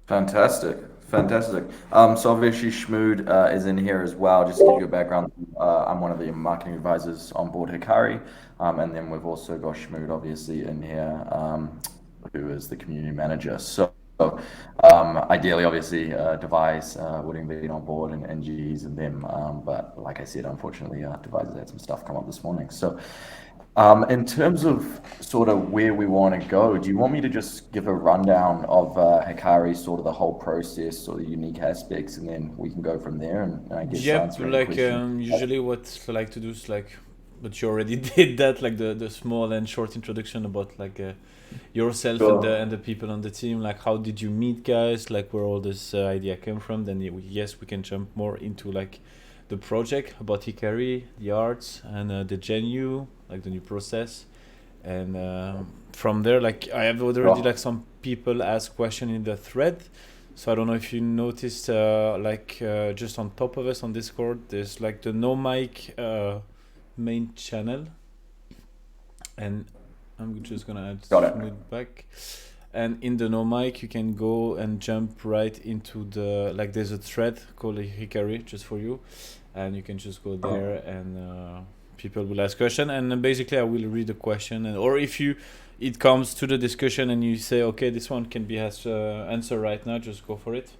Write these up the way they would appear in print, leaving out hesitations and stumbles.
Fantastic, fantastic. So obviously Shmood is in here as well. Just to give you a background, I'm one of the marketing advisors on board Hikari, and then we've also got Shmood obviously in here, who is the community manager. So ideally, obviously, Devise would have been on board and G's and them, but like I said, unfortunately, Devise had some stuff come up this morning. So in terms of sort of where we want to go, do you want me to just give a rundown of Hikari, sort of the whole process or the unique aspects, and then we can go from there and I guess Yep, answer any like questions? usually what I like to do is like, but you already did that, like the small and short introduction about like yourself and Sure. the people on the team. Like, how did you meet, guys? Like, where all this idea came from? Then yes, we can jump more into like the project about Hikari, the arts, and the Genu, like the new process. And from there, like I have already Sure. like some people ask question in the thread. So I don't know if you noticed, just on top of us on Discord, there's like the no mic main channel, and I'm just gonna add Got it. Smooth back. And in the no mic, you can go and jump right into the like. There's a thread called Hikari just for you, and you can just go Okay. there and people will ask question, and then basically I will read the question, and or if you it comes to the discussion and you say okay, this one can be answer right now, just go for it.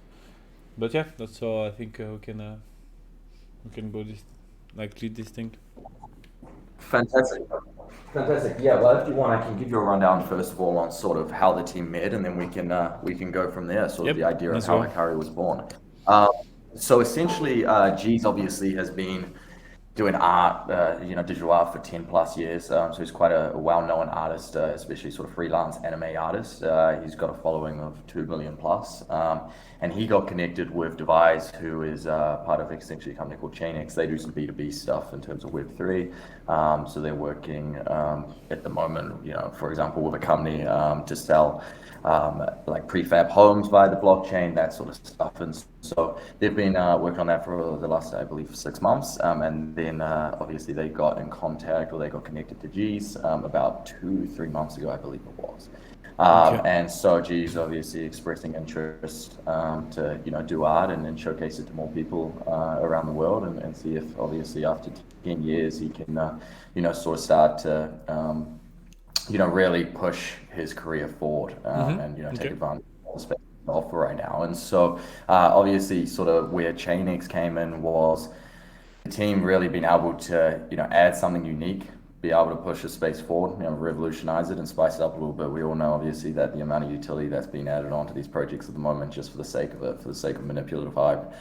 But yeah, that's all. I think we can go this like lead this thing. Fantastic. Fantastic. Yeah, well, if you want, I can give you a rundown first of all on sort of how the team met, and then we can go from there. Sort of the Yep, idea of let's how go. Hikari was born. Um, so essentially, G's obviously has been doing art, digital art for 10 plus years. So he's quite a well-known artist, especially sort of freelance anime artist. He's got a following of 2 million plus. And he got connected with Devise, who is part of essentially a company called Chainx. They do some B2B stuff in terms of Web3. So they're working at the moment, for example, with a company to sell like prefab homes via the blockchain, that sort of stuff. And so they've been working on that for the last, I believe, 6 months. And then obviously they got in contact or they got connected to G's about 2, 3 months ago, I believe it was. Okay. And so G's obviously expressing interest to do art and then showcase it to more people around the world and see if obviously after 10 years he can sort of start to really push his career forward and take Okay. advantage of the space offer right now. And so obviously sort of where Chainx came in was the team really being able to add something unique, be able to push the space forward, revolutionize it and spice it up a little bit. We all know obviously that the amount of utility that's being added onto these projects at the moment, just for the sake of it, for the sake of manipulative hype,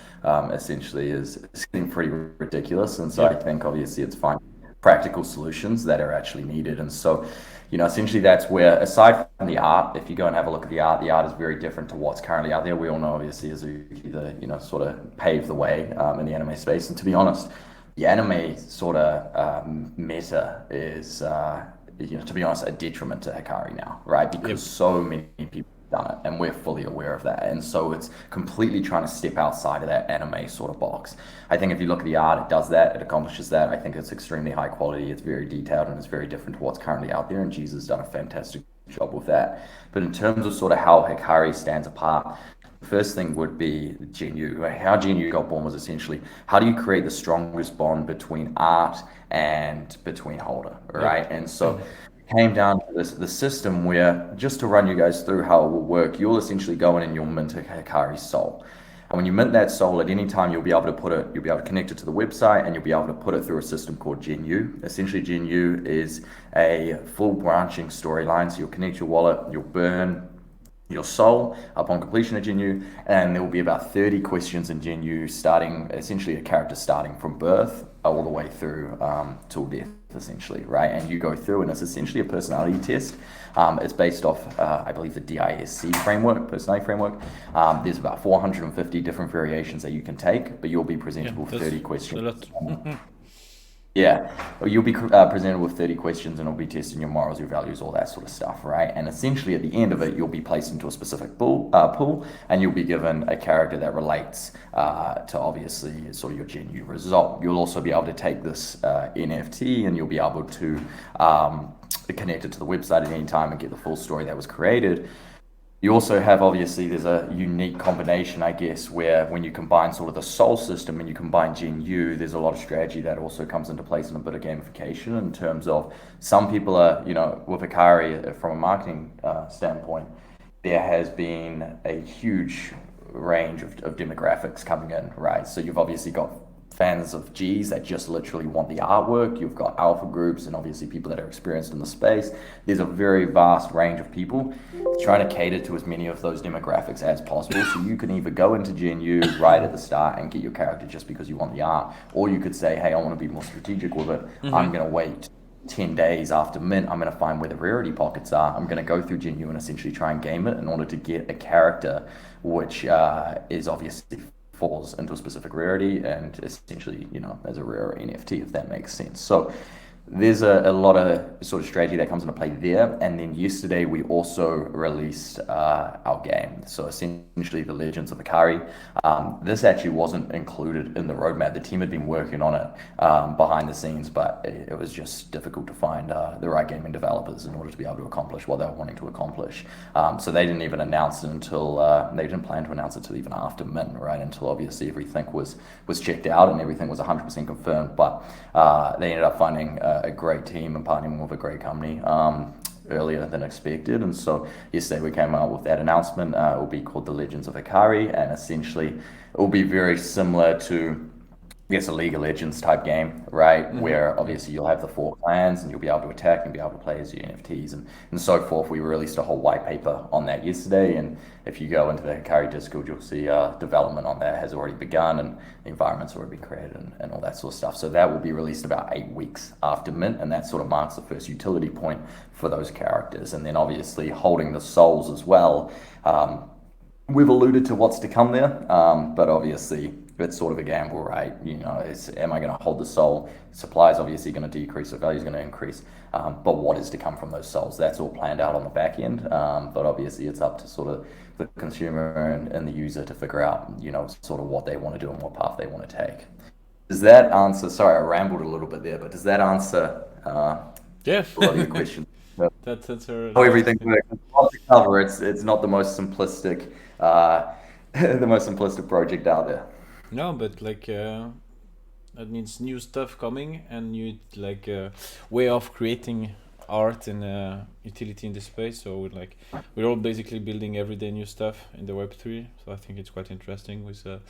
essentially is getting pretty ridiculous. And so I Yep. think obviously it's finding practical solutions that are actually needed. And so, essentially that's where, aside from the art, if you go and have a look at the art is very different to what's currently out there. We all know obviously Azuki, sort of paved the way in the anime space. And to be honest, the anime sort of meta is, to be honest, a detriment to Hikari now, right? Because Yep. so many people have done it, and we're fully aware of that. And so it's completely trying to step outside of that anime sort of box. I think if you look at the art, it does that, it accomplishes that. I think it's extremely high quality, it's very detailed, and it's very different to what's currently out there. And Jesus has done a fantastic job with that. But in terms of sort of how Hikari stands apart, the first thing would be GNU. How GNU got born was essentially how do you create the strongest bond between art and between holder, Yep. right? And so it came down to the system where, just to run you guys through how it will work, you'll essentially go in and you'll mint a Hikari soul. And when you mint that soul at any time, you'll be able to connect it to the website and you'll be able to put it through a system called GNU. Essentially, GNU is a full branching storyline. So you'll connect your wallet, you'll burn your soul upon completion of GNU, and there will be about 30 questions in GNU, starting essentially a character starting from birth all the way through till death, essentially, right? And you go through, and it's essentially a personality test. It's based off, I believe, the DISC framework, personality framework. There's about 450 different variations that you can take, but you'll be Yeah, presented with that's 30 a questions. lot. Yeah, well, you'll be presented with 30 questions and it'll be testing your morals, your values, all that sort of stuff, right? And essentially at the end of it, you'll be placed into a specific pool and you'll be given a character that relates to obviously sort of your GNU result. You'll also be able to take this NFT and you'll be able to connect it to the website at any time and get the full story that was created. You also have, obviously, there's a unique combination, I guess, where when you combine sort of the Soul system and you combine Gen U, there's a lot of strategy that also comes into place and a bit of gamification in terms of some people are, with Hikari from a marketing standpoint, there has been a huge range of demographics coming in, right? So you've obviously got fans of G's that just literally want the artwork. You've got alpha groups and obviously people that are experienced in the space. There's a very vast range of people trying to cater to as many of those demographics as possible. So you can either go into Gen U right at the start and get your character just because you want the art, or you could say, hey, I want to be more strategic with it. I'm going to wait 10 days after mint. I'm going to find where the rarity pockets are. I'm going to go through Gen U and essentially try and game it in order to get a character which is obviously falls into a specific rarity and essentially, as a rare NFT, if that makes sense. So there's a lot of sort of strategy that comes into play there. And then yesterday we also released our game. So essentially the Legends of Hikari. This actually wasn't included in the roadmap. The team had been working on it behind the scenes, but it was just difficult to find the right gaming developers in order to be able to accomplish what they were wanting to accomplish. So they didn't even announce it until, they didn't plan to announce it until even after mint, right? Until obviously everything was checked out and everything was 100% confirmed. But they ended up finding a great team and partnering with a great company earlier than expected. And so yesterday we came out with that announcement. It will be called the Legends of Hikari, and essentially it will be very similar to, I guess, a League of Legends type game, right? Where obviously you'll have the 4 clans and you'll be able to attack and be able to play as your NFTs and so forth. We released a whole white paper on that yesterday, and if you go into the Hikari Discord, you'll see development on that has already begun and the environment's already been created and all that sort of stuff. So that will be released about 8 weeks after mint, and that sort of marks the first utility point for those characters. And then obviously holding the souls as well. We've alluded to what's to come there, but obviously it's sort of a gamble, right? Am I going to hold the soul? Supply is obviously going to decrease, the value is going to increase, but what is to come from those souls? That's all planned out on the back end, but obviously it's up to sort of the consumer and the user to figure out, sort of what they want to do and what path they want to take. Does that answer? Sorry, I rambled a little bit there, but does that answer Yeah. a lot of your questions? That's How everything works. It's a lot to cover. It's not the most simplistic, the most simplistic project out there. No, but that means new stuff coming and new way of creating art and utility in the space. So we're all basically building everyday new stuff in the Web3. So I think it's quite interesting with a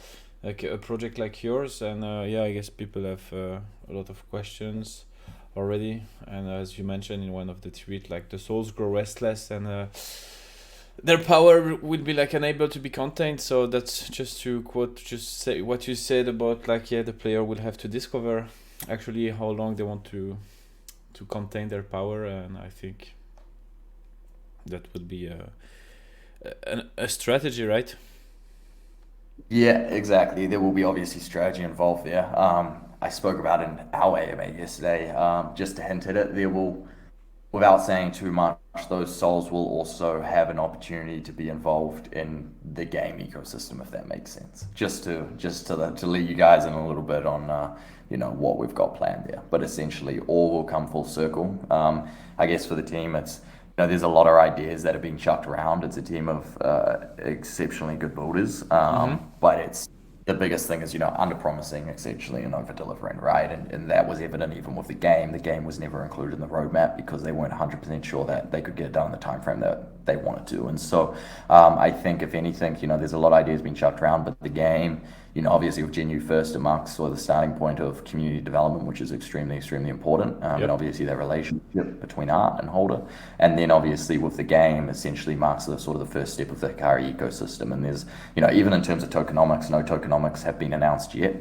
project like yours. And I guess people have a lot of questions already. And as you mentioned in one of the tweets, the souls grow restless and their power will be unable to be contained. So that's just to quote, just say what you said about the player will have to discover actually how long they want to contain their power, and I think that would be a strategy, right? Yeah, exactly. There will be obviously strategy involved there. I spoke about in our AMA yesterday, just to hint at it, there will, without saying too much, those souls will also have an opportunity to be involved in the game ecosystem, if that makes sense. Just to lead you guys in a little bit on what we've got planned there. But essentially, all will come full circle. I guess for the team, it's there's a lot of ideas that are being chucked around. It's a team of exceptionally good builders, but it's the biggest thing is, under-promising essentially and over-delivering, right? And that was evident even with the game. The game was never included in the roadmap because they weren't 100% sure that they could get it done in the time frame that they wanted to. And so I think, if anything, there's a lot of ideas being chucked around, but the game, obviously with Gen U first, it marks sort of the starting point of community development, which is extremely, extremely important. And obviously that relationship between art and holder. And then obviously with the game, essentially marks the sort of the first step of the Hikari ecosystem. And there's, even in terms of tokenomics, no tokenomics have been announced yet.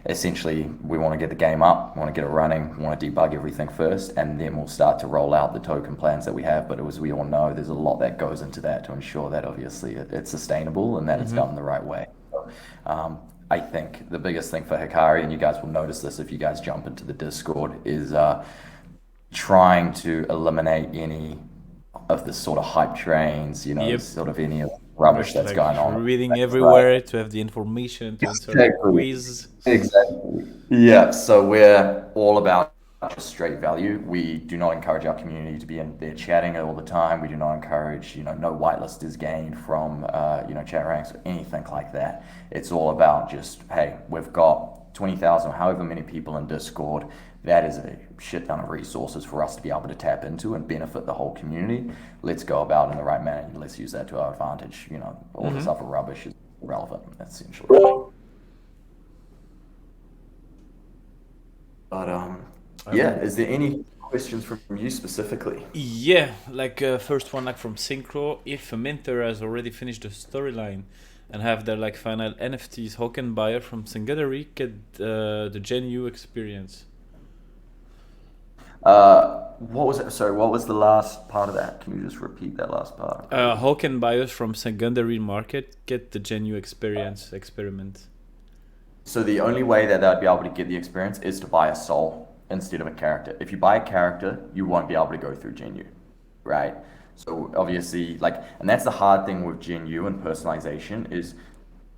Essentially, we want to get the game up, we want to get it running, we want to debug everything first, and then we'll start to roll out the token plans that we have. But as we all know, there's a lot that goes into that to ensure that obviously it's sustainable and that it's done the right way. So, I think the biggest thing for Hikari, and you guys will notice this if you guys jump into the Discord, is trying to eliminate any of the sort of hype trains, sort of any of the rubbish that's going on. Reading everywhere to have the information to answer the quiz. Exactly. Yeah. So we're all about just straight value. We do not encourage our community to be in there chatting all the time. We do not encourage, no whitelist is gained from, chat ranks or anything like that. It's all about just, hey, we've got 20,000 or however many people in Discord. That is a shit ton of resources for us to be able to tap into and benefit the whole community. Let's go about it in the right manner. Let's use that to our advantage. All this other rubbish is irrelevant, essentially. But yeah, is there any questions from you specifically? Yeah, like first one, like from Synchro. If a minter has already finished the storyline and have their like final NFTs, how can buyer from secondary get the Gen U experience? What was it? Sorry, what was the last part of that? Can you just repeat that last part? How can buyers from secondary market get the Gen U experience experiment? So the only way that they'd be able to get the experience is to buy a soul instead of a character. If you buy a character, you won't be able to go through Gen U, right? So obviously, and that's the hard thing with Gen U and personalization is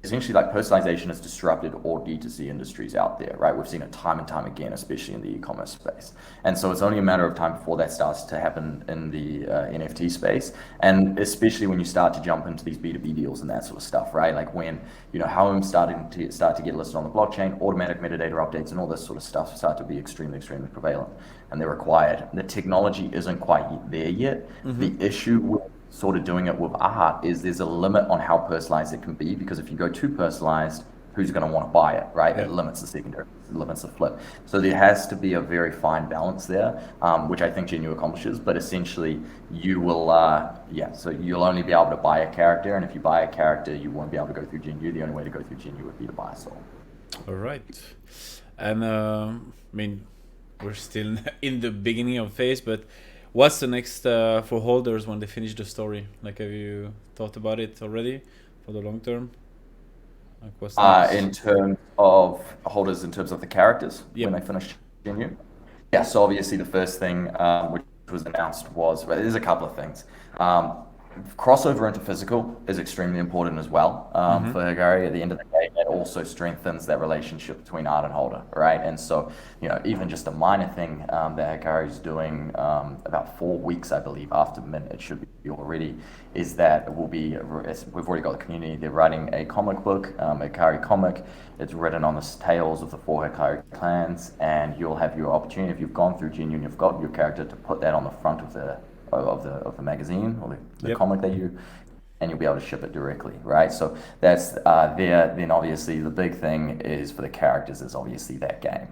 essentially like personalization has disrupted all D2C industries out there, right? We've seen it time and time again, especially in the e-commerce space. And so it's only a matter of time before that starts to happen in the NFT space. And especially when you start to jump into these B2B deals and that sort of stuff, right? Like when, homes start to get listed on the blockchain, automatic metadata updates and all this sort of stuff start to be extremely, extremely prevalent and they're required. The technology isn't quite there yet. The issue with sort of doing it with art is there's a limit on how personalized it can be, because if you go too personalized, who's going to want to buy it, right? It limits the secondary, it limits the flip. So there has to be a very fine balance there, which I think Genu accomplishes. But essentially, you will, so you'll only be able to buy a character, and if you buy a character, you won't be able to go through Genu. The only way to go through Genu would be to buy a soul. All right, and we're still in the beginning of phase, but what's the next for holders when they finish the story? Like, have you thought about it already for the long term? Like, what's next? In terms of holders, in terms of the characters, when they finish Genu? Yeah, so obviously the first thing which was announced there's a couple of things. Crossover into physical is extremely important as well for Hikari. At the end of the day, it also strengthens that relationship between art and holder, right? And so, even just a minor thing that Hikari is doing about 4 weeks, I believe, after mint, it should be already, is that we've already got the community. They're writing a comic book, a Hikari comic. It's written on the tales of the 4 Hikari clans, and you'll have your opportunity, if you've gone through Genu and you've got your character, to put that on the front of the magazine or the comic and you'll be able to ship it directly, right? So that's there. Then obviously the big thing is for the characters is obviously that game,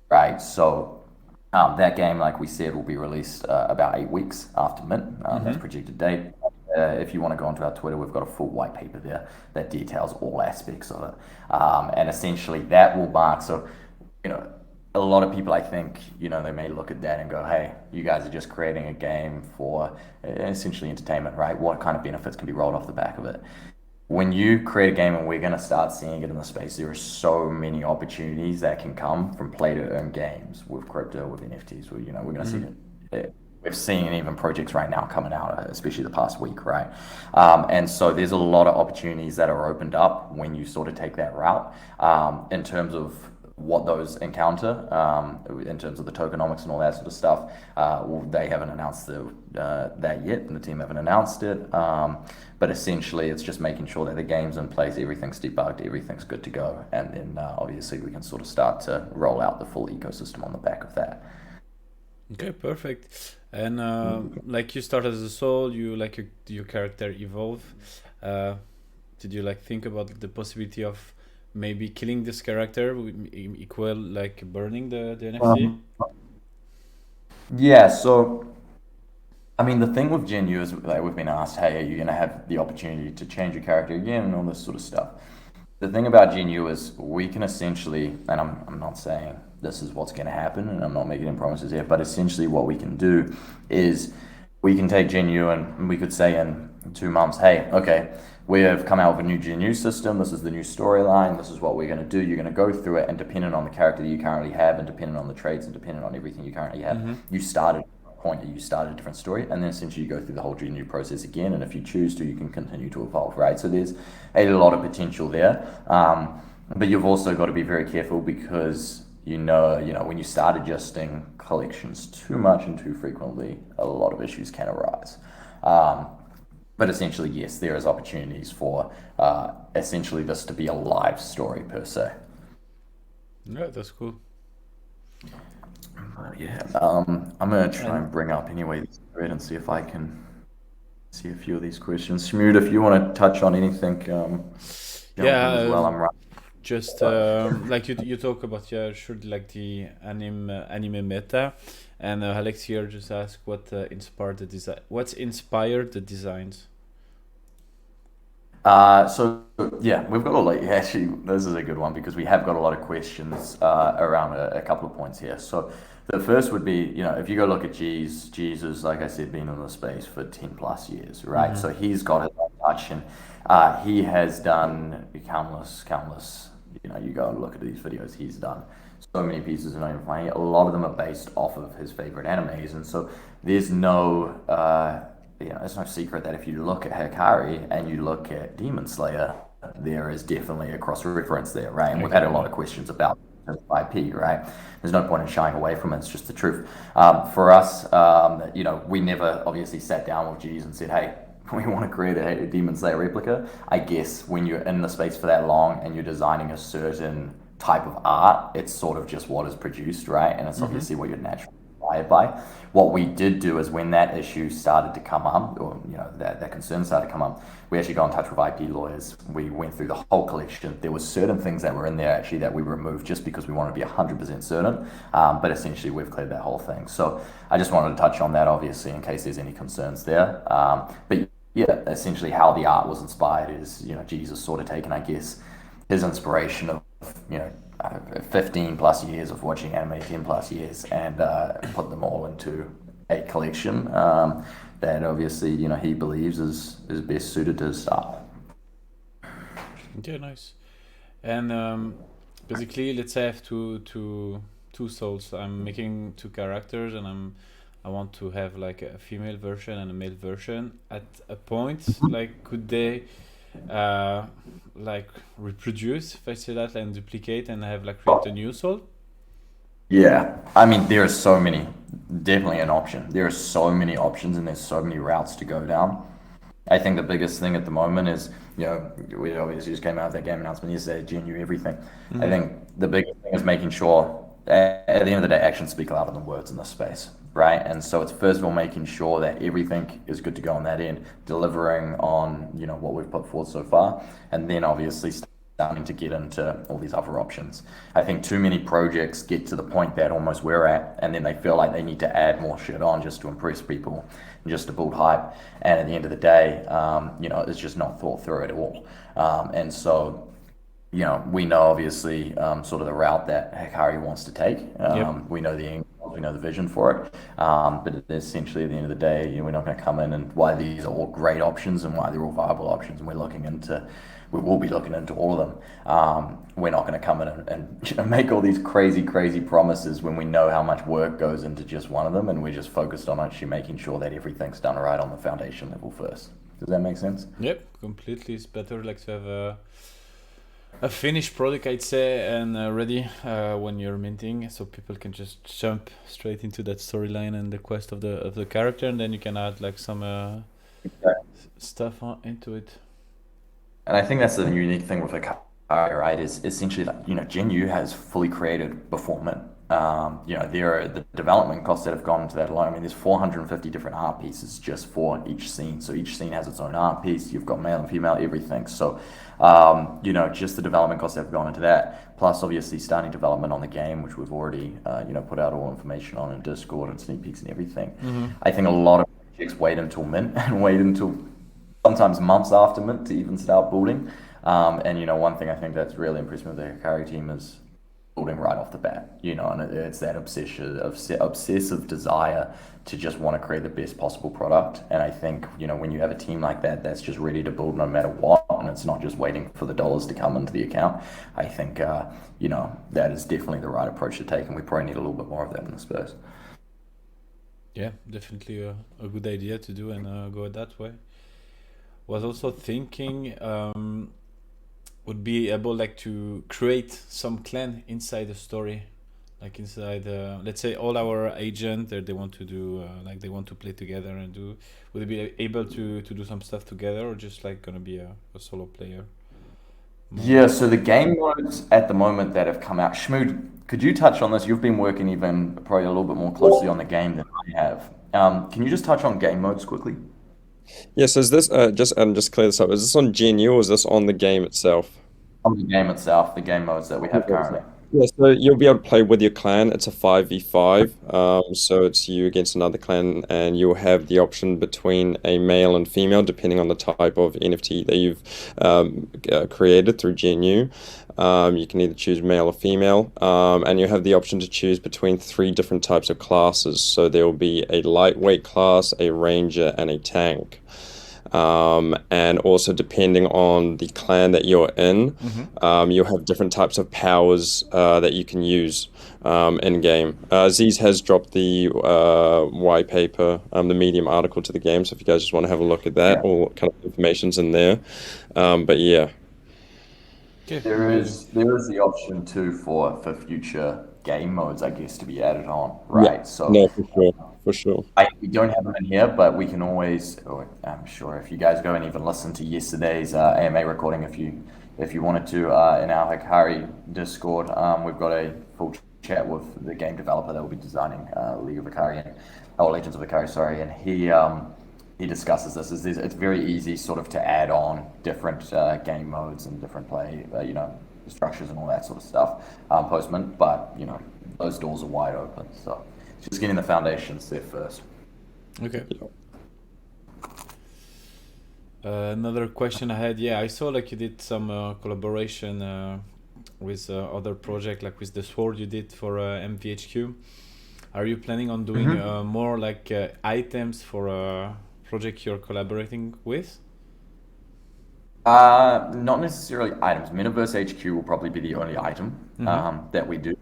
right? So that game, like we said, will be released about 8 weeks after mint. That's projected date. If you want to go onto our Twitter, we've got a full white paper there that details all aspects of it, and essentially that will mark. So a lot of people, I think, they may look at that and go, hey, you guys are just creating a game for essentially entertainment, right? What kind of benefits can be rolled off the back of it? When you create a game, and we're going to start seeing it in the space, there are so many opportunities that can come from play to earn games with crypto, with NFTs. We're going to see it. We've seen even projects right now coming out, especially the past week, right? And so there's a lot of opportunities that are opened up when you sort of take that route in terms of what those encounter in terms of the tokenomics and all that sort of stuff. They haven't announced that yet, and the team haven't announced it. But essentially, it's just making sure that the game's in place, everything's debugged, everything's good to go, and then obviously we can sort of start to roll out the full ecosystem on the back of that. Okay, perfect. And like you started as a soul, you like your character evolve. Did you think about the possibility of maybe killing this character equal like burning the NFT? Yeah, so I mean, the thing with Genu is we've been asked, hey, are you going to have the opportunity to change your character again and all this sort of stuff. The thing about Genu is we can essentially, and I'm not saying this is what's going to happen, and I'm not making any promises here, but essentially what we can do is we can take Genu and we could say in 2 months, hey, okay, we have come out with a new Genu system, this is the new storyline, this is what we're going to do, you're going to go through it, and depending on the character that you currently have, and depending on the traits, and depending on everything you currently have, you started at a point that you started a different story, and then essentially you go through the whole Genu process again, and if you choose to, you can continue to evolve, right? So there's a lot of potential there, but you've also got to be very careful because when you start adjusting collections too much and too frequently, a lot of issues can arise. Um, but essentially, yes, there is opportunities for essentially this to be a live story per se. Yeah, that's cool. Yeah, I'm gonna try And and bring up anyway this thread and see if I can see a few of these questions. Shmood, if you want to touch on anything, jump yeah, in as well. I'm right. just like you talk about, yeah, sure, like the anime meta, and Alex here just asked what inspired the design. What's inspired the designs? So yeah, we've got a lot. Actually, this is a good one because we have got a lot of questions around a couple of points here. So the first would be, if you go look at Jeez has, like I said, been in the space for 10 plus years, right? Mm-hmm. So he's got his own touch, and he has done countless. You go and look at these videos. He's done so many pieces of anime. A lot of them are based off of his favorite animes, and so there's no. It's no secret that if you look at Hikari and you look at Demon Slayer, there is definitely a cross reference there, right? And we've had a lot Exactly. of questions about IP, right? There's no point in shying away from it. It's just the truth. For us, we never obviously sat down with G's and said, hey, we want to create a Demon Slayer replica. I guess when you're in the space for that long and you're designing a certain type of art, it's sort of just what is produced, right? And it's Mm-hmm. obviously what you're naturally inspired by. What we did do is when that issue started to come up, or that concern started to come up, we actually got in touch with IP lawyers. We went through the whole collection. There were certain things that were in there actually that we removed just because we wanted to be 100% certain. But essentially, we've cleared that whole thing. So I just wanted to touch on that, obviously, in case there's any concerns there. But yeah, essentially, how the art was inspired is, Jesus sort of taken, I guess, his inspiration of, 15 plus years of watching anime, 10 plus years, and put them all into a collection that obviously, he believes is best suited to his style. Yeah, nice. And basically, let's say I have two souls. I'm making two characters, and I want to have like a female version and a male version. At a point, like, could they uh, like reproduce, if I say that, and duplicate, and have like create a new soul? Yeah, I mean, there are so many, definitely an option. There are so many options and there's so many routes to go down. I think the biggest thing at the moment is, we obviously just came out with that game announcement yesterday, GNU everything. I Mm-hmm. think the biggest thing is making sure, at the end of the day, actions speak louder than words in this space, right? And so it's first of all making sure that everything is good to go on that end, delivering on, what we've put forward so far, and then obviously starting to get into all these other options. I think too many projects get to the point that almost we're at, and then they feel like they need to add more shit on just to impress people, and just to build hype. And at the end of the day, it's just not thought through at all. And so we know obviously sort of the route that Hikari wants to take. Yep. We know the angles, we know the vision for it. But essentially, at the end of the day, we're not going to come in and why these are all great options and why they're all viable options. And we will be looking into all of them. We're not going to come in and make all these crazy promises when we know how much work goes into just one of them, and we're just focused on actually making sure that everything's done right on the foundation level first. Does that make sense? Yep. Completely. It's better like to have a finished product, I'd say, and ready when you're minting, so people can just jump straight into that storyline and the quest of the character, and then you can add like some stuff into it. And I think that's the unique thing with Hikari, right? Is essentially that Gen U has fully created before Mint. There are the development costs that have gone into that alone. I mean, there's 450 different art pieces just for each scene. So each scene has its own art piece. You've got male and female, everything. So, just the development costs that have gone into that. Plus, obviously, starting development on the game, which we've already, put out all information on in Discord and sneak peeks and everything. Mm-hmm. I think a lot of projects wait until Mint and wait until sometimes months after Mint to even start building. And one thing I think that's really impressed me with the Hikari team is building right off the bat. And it's that obsessive desire to just want to create the best possible product. And I think when you have a team like that, that's just ready to build no matter what, and it's not just waiting for the dollars to come into the account. I think that is definitely the right approach to take, and we probably need a little bit more of that in the space. Yeah, definitely a good idea to do and go that way. Was also thinking would be able like to create some clan inside the story, like inside, let's say all our agent, they want to do like they want to play together and do. Will they be able to do some stuff together, or just like gonna be a solo player mode? Yeah, so the game modes at the moment that have come out, Shmood, could you touch on this? You've been working even probably a little bit more closely on the game than I have. Can you just touch on game modes quickly? Yeah, so is this just clear this up? Is this on GNU or is this on the game itself? On the game itself, the game modes that we have currently. Yeah, so you'll be able to play with your clan. It's a 5v5. So it's you against another clan, and you'll have the option between a male and female, depending on the type of NFT that you've created through GNU. You can either choose male or female, and you have the option to choose between three different types of classes. So there will be a lightweight class, a ranger, and a tank. And also depending on the clan that you're in, you'll have different types of powers that you can use in game. Aziz has dropped the white paper, the Medium article to the game, so if you guys just want to have a look at that, Yeah. all kind of information's in there. But yeah. Okay, There is the option too for future game modes, I guess, to be added on, Yeah, right? So no, for sure, for sure. we don't have them in here, but we can always. Or I'm sure if you guys go and even listen to yesterday's AMA recording, if you wanted to, in our Hikari Discord, we've got a full chat with the game developer that will be designing League of Hikari, or Legends of Hikari, sorry, and he discusses this. It's very easy, sort of, to add on different game modes and different play, structures and all that sort of stuff post-mint, but those doors are wide open. So just getting the foundations there first. okay. Another question I had, yeah, I saw like you did some collaboration with other project, like with the sword you did for MVHQ. Are you planning on doing more like items for a project you're collaborating with? Not necessarily items. Metaverse HQ will probably be the only item that we do.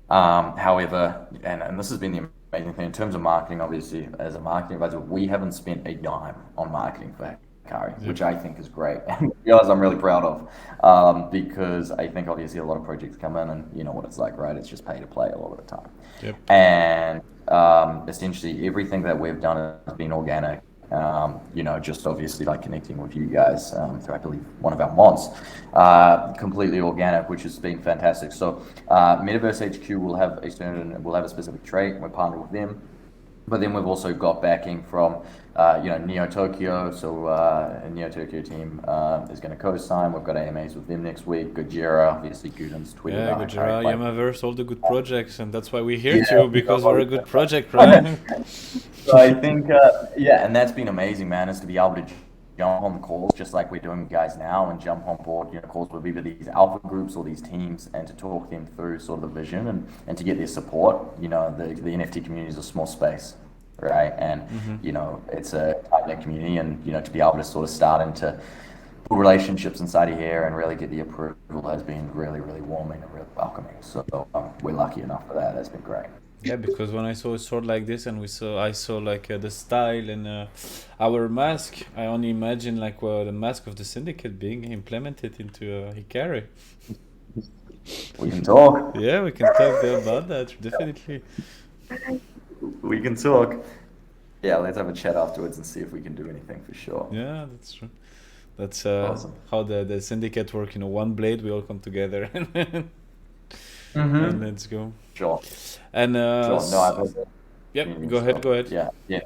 However, and this has been the amazing thing in terms of marketing, obviously, as a marketing advisor, we haven't spent a dime on marketing for Hikari, which I think is great. And to be honest, I'm really proud of because I think obviously a lot of projects come in and you know what it's like, right? It's just pay to play a lot of the time. Yep. And essentially everything that we've done has been organic. Just obviously like connecting with you guys through, I believe, one of our mods, completely organic, which has been fantastic. So Metaverse HQ will have a specific trait, and we're partnered with them. But then we've also got backing from Neo Tokyo. So Neo Tokyo team is going to co-sign. We've got AMAs with them next week. Gojira, obviously, Guden's tweeted Yeah, about Gojira, Hikari. Yamaverse, all the good projects, and that's why we're here Yeah, too, because we're a good project, right? So I think, and that's been amazing, man, is to be able to jump on the calls just like we're doing with guys now and jump on board, calls with either these alpha groups or these teams and to talk them through sort of the vision and to get their support. The NFT community is a small space, right? And, it's a tight-knit community and, to be able to sort of start into relationships inside of here and really get the approval has been really, really warming and really welcoming. So we're lucky enough for that. That's been great. Yeah, because when I saw a sword like this and I saw like the style and our mask, I only imagine like the mask of the Syndicate being implemented into Hikari. We can talk. Yeah, we can talk about that, definitely. We can talk. Yeah, let's have a chat afterwards and see if we can do anything for sure. Yeah, that's true. That's Awesome. how the Syndicate work, one blade, we all come together and let's go. Sure. And Sure. No, I've heard that. yep, go ahead. Yeah.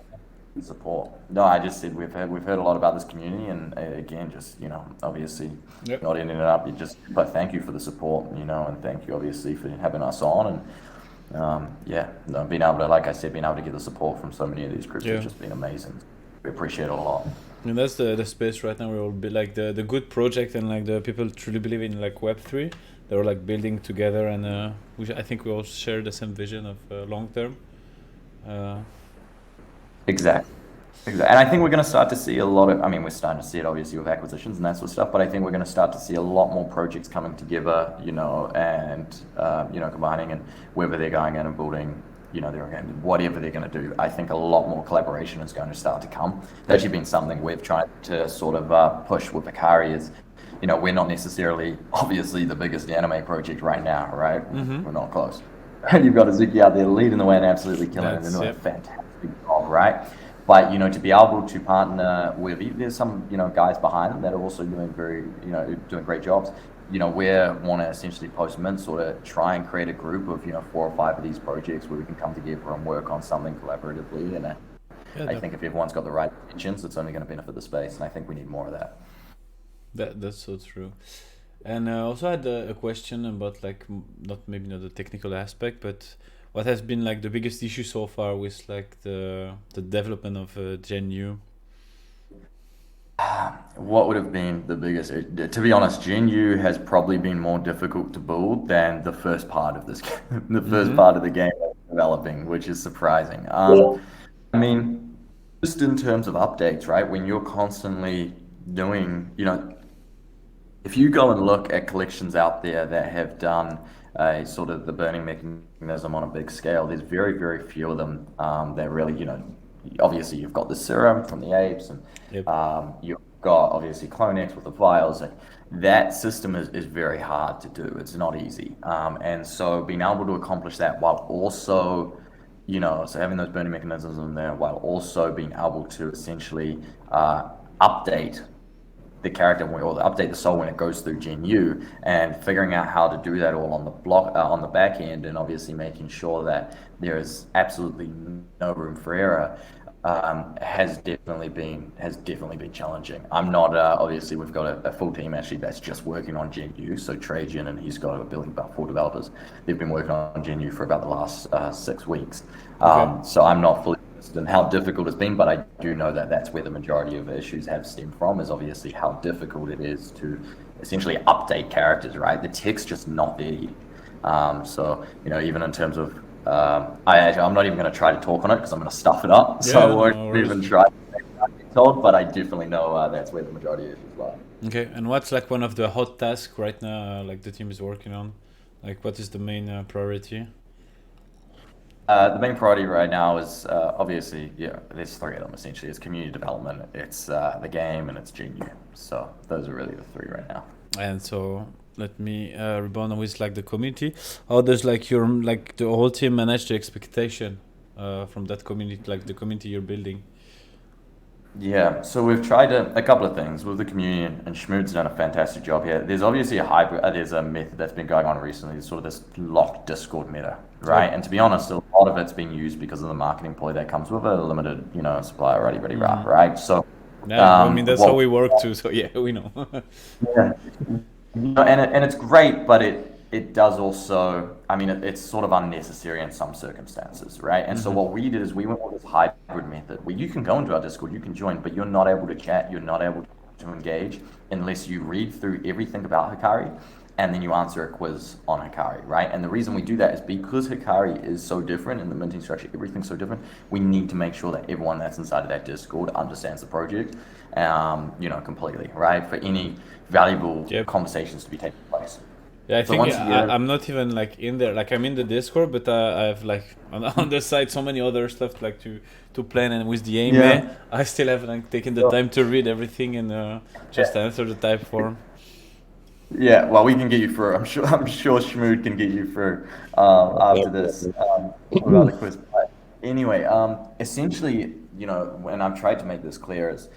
Support. No, I just said we've heard a lot about this community, and again, just obviously, Yep. not ending it up. But thank you for the support, and thank you obviously for having us on, and being able to, like I said, being able to get the support from so many of these groups Yeah. has just been amazing. We appreciate it a lot. And that's the space right now. We're all like the good project and like the people truly believe in like Web3. They're like building together, and I think we all share the same vision of long term. Exactly. And I think we're going to start to see a lot of, we're starting to see it obviously with acquisitions and that sort of stuff, but I think we're going to start to see a lot more projects coming together, and, combining, and whether they're going in and building, whatever they're going to do. I think a lot more collaboration is going to start to come. It's actually been something we've tried to sort of push with Hikari is, we're not necessarily, obviously, the biggest anime project right now, right? We're not close. you've got Azuki out there leading the way and absolutely killing it and That's doing a yep. fantastic job, right? But to be able to partner with, there's some guys behind them that are also doing doing great jobs. We want to essentially post-mint sort of try and create a group of 4 or 5 of these projects where we can come together and work on something collaboratively. And Yeah, I think if everyone's got the right intentions, it's only going to benefit the space, and I think we need more of that. that's so true. And I also had a question about like maybe not the technical aspect, but what has been like the biggest issue so far with like the development of Gen U? What would have been the biggest? To be honest, Gen U has probably been more difficult to build than the first part of this, the first Mm-hmm. part of the game developing, which is surprising. I mean, just in terms of updates, right? When you're constantly doing, if you go and look at collections out there that have done a sort of the burning mechanism on a big scale, there's very, very few of them that really, obviously you've got the serum from the apes, and Yep. you've got obviously CloneX with the vials, and that system is very hard to do. It's not easy. And so being able to accomplish that while also, so having those burning mechanisms in there while also being able to essentially update the character or update the soul when it goes through Gen U, and figuring out how to do that all on the back end, and obviously making sure that there is absolutely no room for error, has definitely been challenging. I'm not obviously we've got a full team actually that's just working on Gen U. So Trajan, and he's got about 4 developers. They've been working on Gen U for about the last 6 weeks. Okay. So I'm not fully and how difficult it's been, but I do know that that's where the majority of issues have stemmed from, is obviously how difficult it is to essentially update characters, right? The tech's just not there yet. So, even in terms of, I'm not even going to try to talk on it because I'm going to stuff it up. So I Yeah, won't no worries. even try to make it told, but I definitely know that's where the majority of issues lie. Okay, and what's like one of the hot tasks right now, like the team is working on? Like, what is the main priority? The main priority right now is obviously, there's 3 of them essentially. It's community development, it's the game, and it's junior. So those are really the 3 right now. And so let me rebound with like the community. How does like your like the whole team manage the expectation from that community, like the community you're building? Yeah, so we've tried a couple of things with the community, and Schmood's done a fantastic job here. There's obviously a hybrid, there's a method that's been going on recently, sort of this locked Discord meta, right? Yep. And to be honest, a lot of it's being used because of the marketing ploy that comes with a limited, supply, ready, right? So, Yeah, I mean that's how what we work too. So yeah, we know. yeah. And it's great, but it does also, I mean, it's sort of unnecessary in some circumstances, right? And so what we did is we went with this hybrid method where you can go into our Discord, you can join, but you're not able to chat, you're not able to engage unless you read through everything about Hikari and then you answer a quiz on Hikari, right? And the reason we do that is because Hikari is so different in the minting structure, everything's so different, we need to make sure that everyone that's inside of that Discord understands the project, completely, right? For any valuable Yep. conversations to be taking place. Yeah, I So think once a year, I'm not even like in there. Like I'm in the Discord, but I have like on the side so many other stuff like to plan, and with the AMA, yeah, I still haven't like taken the so, time to read everything and just yeah, answer the type form. yeah. Well, we can get you through. I'm sure Shmood can get you through after this without the quiz. But anyway, essentially, and I've tried to make this clear, is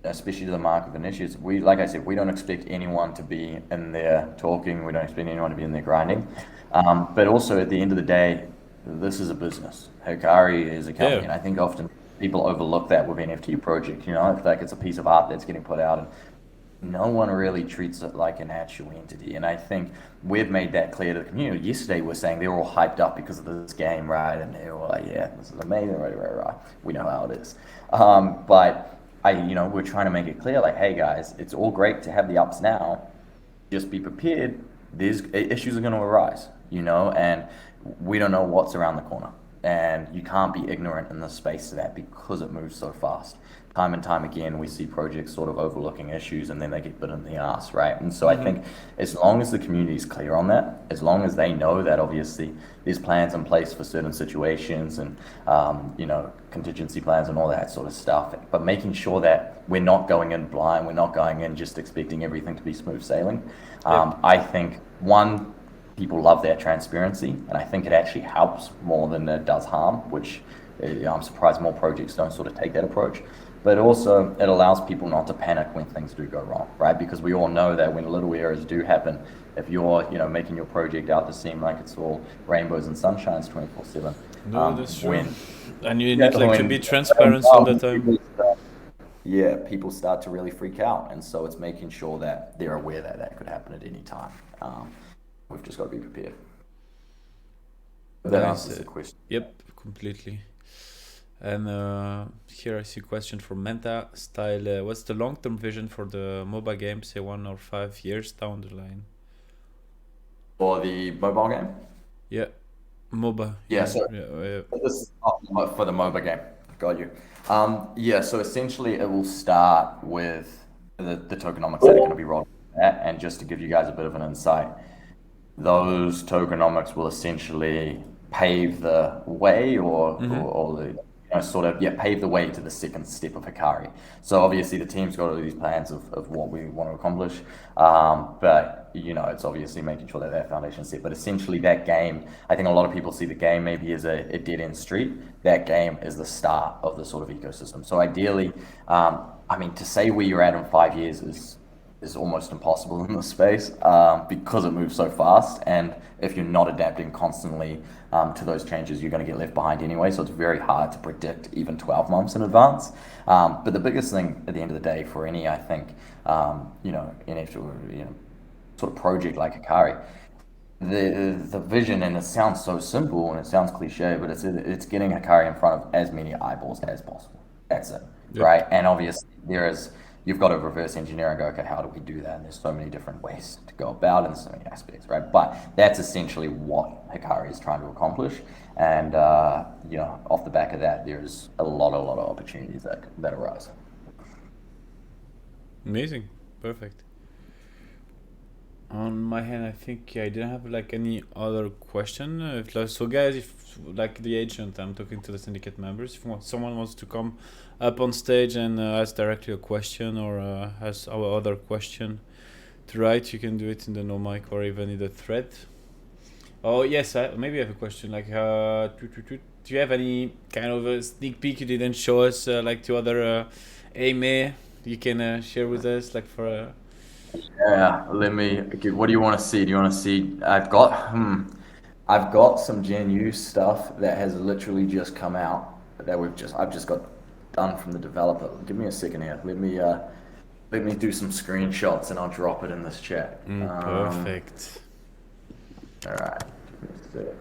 especially to the market initiates, like I said, we don't expect anyone to be in there talking. We don't expect anyone to be in there grinding. But also, at the end of the day, this is a business. Hikari is a company, Yeah. and I think often people overlook that with NFT project. It's like it's a piece of art that's getting put out, and no one really treats it like an actual entity. And I think we've made that clear to the community. Yesterday, we're saying they were all hyped up because of this game, right? And they were like, "Yeah, this is amazing, right. We know how it is." But we're trying to make it clear, like, hey guys, it's all great to have the ups now. Just be prepared. These issues are going to arise, and we don't know what's around the corner. And you can't be ignorant in the space of that because it moves so fast. Time and time again, we see projects sort of overlooking issues and then they get bit in the ass, right? And so I think as long as the community is clear on that, as long as they know that obviously there's plans in place for certain situations and, contingency plans and all that sort of stuff, but making sure that we're not going in blind, we're not going in just expecting everything to be smooth sailing. Yep. I think one, people love that transparency, and I think it actually helps more than it does harm, which I'm surprised more projects don't sort of take that approach. But also, it allows people not to panic when things do go wrong, right? Because we all know that when little errors do happen, if you're, making your project out to seem like it's all rainbows and sunshines 24/7, No, that's true. when And you need like to when be transparent all the time. people start to really freak out, and so it's making sure that they're aware that that could happen at any time. We've just got to be prepared. That answers the question. Yep, completely. And here I see a question from Menta style. What's the long-term vision for the MOBA game, say 1 or 5 years down the line? For the mobile game? Yeah, MOBA. Yeah, so this is for the MOBA game. Got you. Yeah, so essentially it will start with the tokenomics that are going to be rolled out. And just to give you guys a bit of an insight, those tokenomics will essentially pave the way or the pave the way to the second step of Hikari. So obviously the team's got all these plans of what we want to accomplish, but it's obviously making sure that foundation's set. But essentially that game, I think a lot of people see the game maybe as a dead-end street. That game is the start of the sort of ecosystem. So ideally, to say where you're at in 5 years is almost impossible in this space because it moves so fast, and if you're not adapting constantly to those changes, you're going to get left behind anyway. So it's very hard to predict even 12 months in advance. But the biggest thing at the end of the day for any, I think, NFT or sort of project like Hikari, the vision, and it sounds so simple and it sounds cliche, but it's getting Hikari in front of as many eyeballs as possible. That's it, right? And obviously you've got to reverse engineer and go, okay, how do we do that? And there's so many different ways to go about it and so many aspects, right? But that's essentially what Hikari is trying to accomplish. And, off the back of that, there's a lot of opportunities that arise. Amazing. Perfect. On my hand, I think I didn't have like any other question. So guys, if like the agent, I'm talking to the syndicate members, if someone wants to come up on stage and ask directly a question or has our other question to write, you can do it in the no mic or even in the thread. Oh yes, maybe I have a question. Like, do you have any kind of a sneak peek you didn't show us, like to other AMA you can share with us, like for? Yeah, what do you want to see? Do you want to see? I've got some Gen U stuff that has literally just come out that I've just got done from the developer. Give me a second here. Let me do some screenshots and I'll drop it in this chat. Perfect. All right. Give me a sec.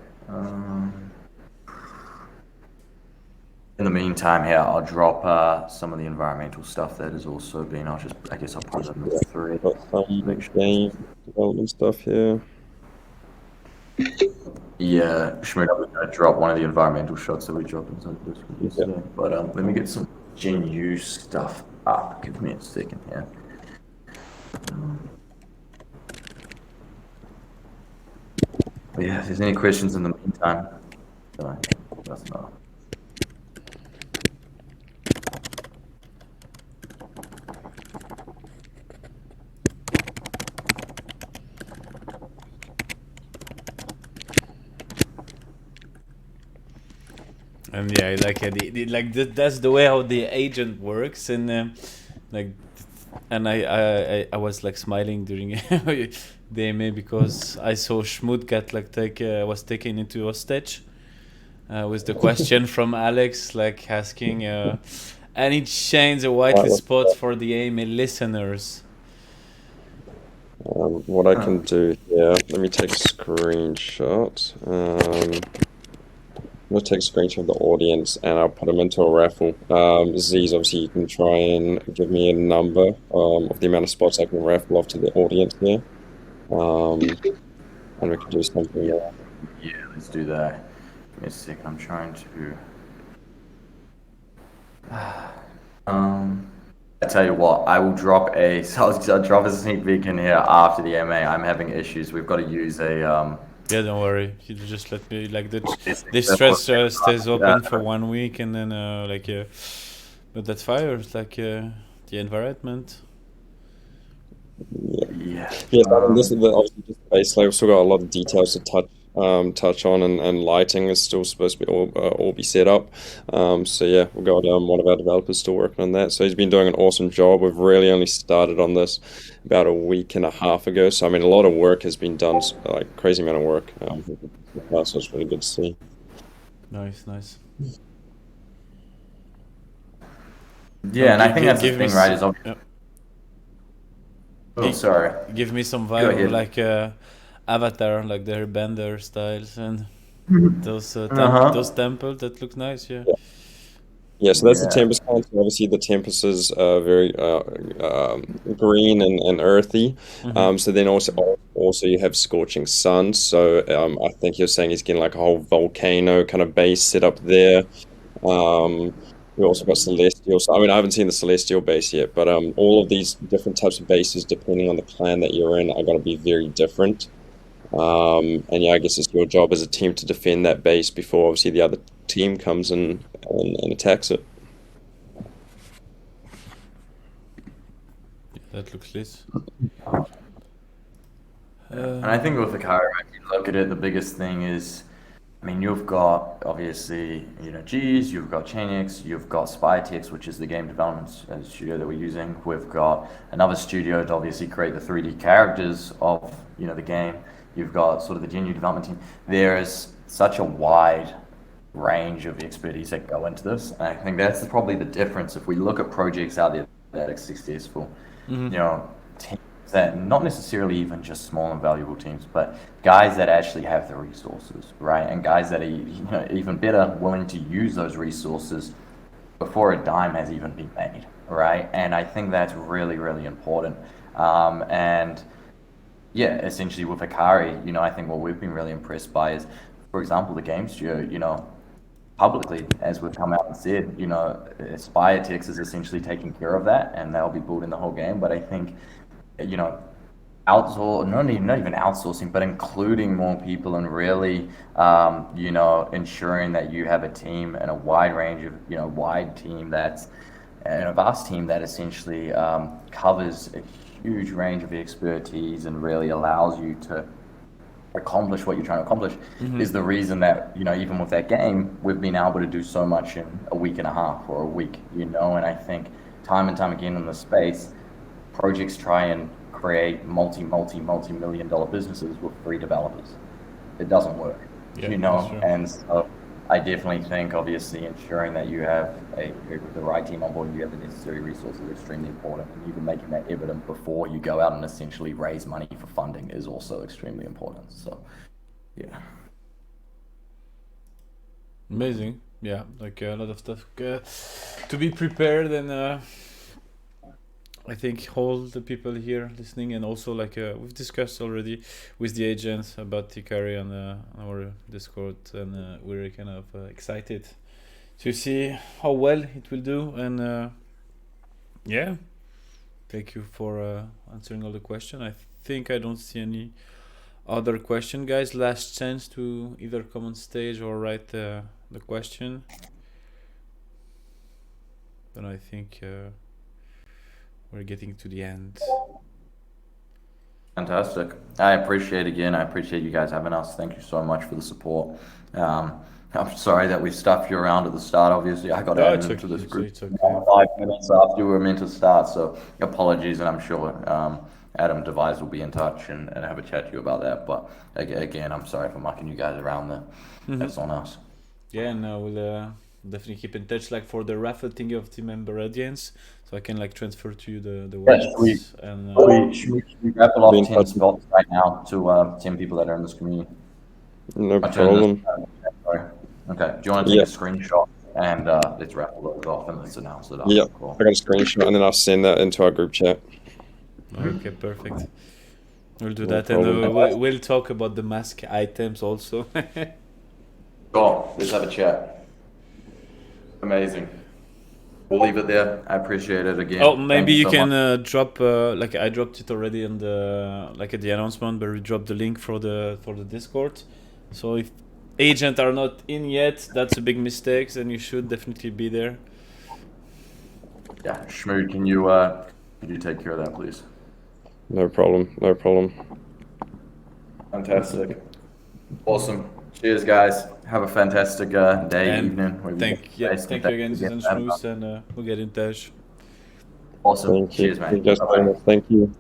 In the meantime, here I'll drop some of the environmental stuff that has also been. I guess I'll put it in the thread. Got some game development stuff here. Yeah, Schmidt, I'm going to drop one of the environmental shots that we dropped inside this yesterday. Yeah. But let me get some Gen U stuff up. Give me a second here. Yeah, if there's any questions in the meantime, that's not. And yeah, that's the way how the agent works, and I was like smiling during the AMA because I saw Schmut get was taken into hostage with the question from Alex, like asking any change a whitelist spot for the AMA listeners. What I can do here, let me take a screenshot. I'm going to take a screenshot of the audience and I'll put them into a raffle. Z's, obviously, you can try and give me a number of the amount of spots I can raffle off to the audience here. And we can do something. Yeah, let's do that. Give me a second, I'm trying to... I tell you what, I'll drop a sneak peek in here after the MA. I'm having issues. We've got to use a... Yeah, don't worry. You just let me this stress stays open for 1 week and then but that's fire. It's like the environment. Yeah. Yes, this is obviously just base layer. We've still got a lot of details to touch on, and lighting is still supposed to be all be set up. So yeah, we've got one of our developers still working on that. So he's been doing an awesome job. We've really only started on this about a week and a half ago. So I mean, a lot of work has been done, like crazy amount of work. So it's really good to see. Nice, nice. Yeah, and I think that's the thing, right? Is yeah. oh, sorry. Give me some Go vibe of ahead. like Avatar, like their bender styles and those those temples that look nice. Yeah. Yeah, so that's the Yeah. Tempest clan. So obviously, the Tempest is very green and earthy. So then also you have Scorching Sun. So I think you're saying he's getting like a whole volcano kind of base set up there. We also got Celestial. So I mean, I haven't seen the Celestial base yet, but all of these different types of bases, depending on the clan that you're in, are going to be very different. And yeah, I guess it's your job as a team to defend that base before obviously the other team comes and attacks it. That looks lit. And I think with Hikari, if you look at it, the biggest thing is, I mean, you've got obviously, G's, you've got Chainix, you've got SpyTex, which is the game development studio that we're using. We've got another studio to obviously create the 3D characters of, the game. You've got sort of the GNU development team. There is such a wide range of expertise that go into this. And I think that's probably the difference. If we look at projects out there that are successful, teams that not necessarily even just small and valuable teams, but guys that actually have the resources, right? And guys that are even better, willing to use those resources before a dime has even been made, right? And I think that's really, really important. And yeah, essentially with Hikari, I think what we've been really impressed by is, for example, the game studio, publicly, as we've come out and said, SpyTex is essentially taking care of that, and they'll be building the whole game. But I think, not even outsourcing, but including more people and really, ensuring that you have a team and a wide range of, wide team and a vast team that essentially covers a huge range of expertise and really allows you to accomplish what you're trying to accomplish is the reason that, even with that game, we've been able to do so much in a week and a half or a week, and I think time and time again in the space, projects try and create multi-million dollar businesses with 3 developers. It doesn't work, and so I definitely think obviously ensuring that you have the right team on board and you have the necessary resources is extremely important, and even making that evident before you go out and essentially raise money for funding is also extremely important. So yeah, amazing. Yeah, like a lot of stuff to be prepared, and I think all the people here listening, and also like we've discussed already with the agents about Hikari on our Discord, and we're kind of excited to see how well it will do. And yeah, thank you for answering all the questions. I think I don't see any other question, guys. Last chance to either come on stage or write the question. Then I think we're getting to the end. fantastic. I appreciate you guys having us. Thank you so much for the support. I'm sorry that we stuffed you around at the start. Obviously, I got added into this group it's okay. 5 minutes after we were meant to start, so apologies, and I'm sure Adam Devise will be in touch and have a chat to you about that. But again, I'm sorry for mucking you guys around there. That's on us. Yeah, and we'll definitely keep in touch, like for the raffle thing of team member audience, so I can like transfer to you the wallets. And we raffle off 10 spots right now to 10 people that are in this community. No problem. Okay, do you want to take a screenshot and let's raffle those off and let's announce it? Yeah, Cool. I got a screenshot and then I'll send that into our group chat. Okay, perfect. We'll do that, and we'll talk about the mask items also. Cool. Let's have a chat. Amazing. We'll leave it there. I appreciate it again. Oh, maybe you can drop like I dropped it already on the at the announcement, but we dropped the link for the Discord. So if agents are not in yet, that's a big mistake, and you should definitely be there. Yeah, Shmood, can you take care of that, please? No problem. No problem. Fantastic. Awesome. Cheers, guys. Have a fantastic day, And evening. wherever you're based, and thank you again, thanks Susan for having Schmoes, us. and we'll get in touch. Awesome. Thank you. Cheers, man. Just Bye-bye. thank you.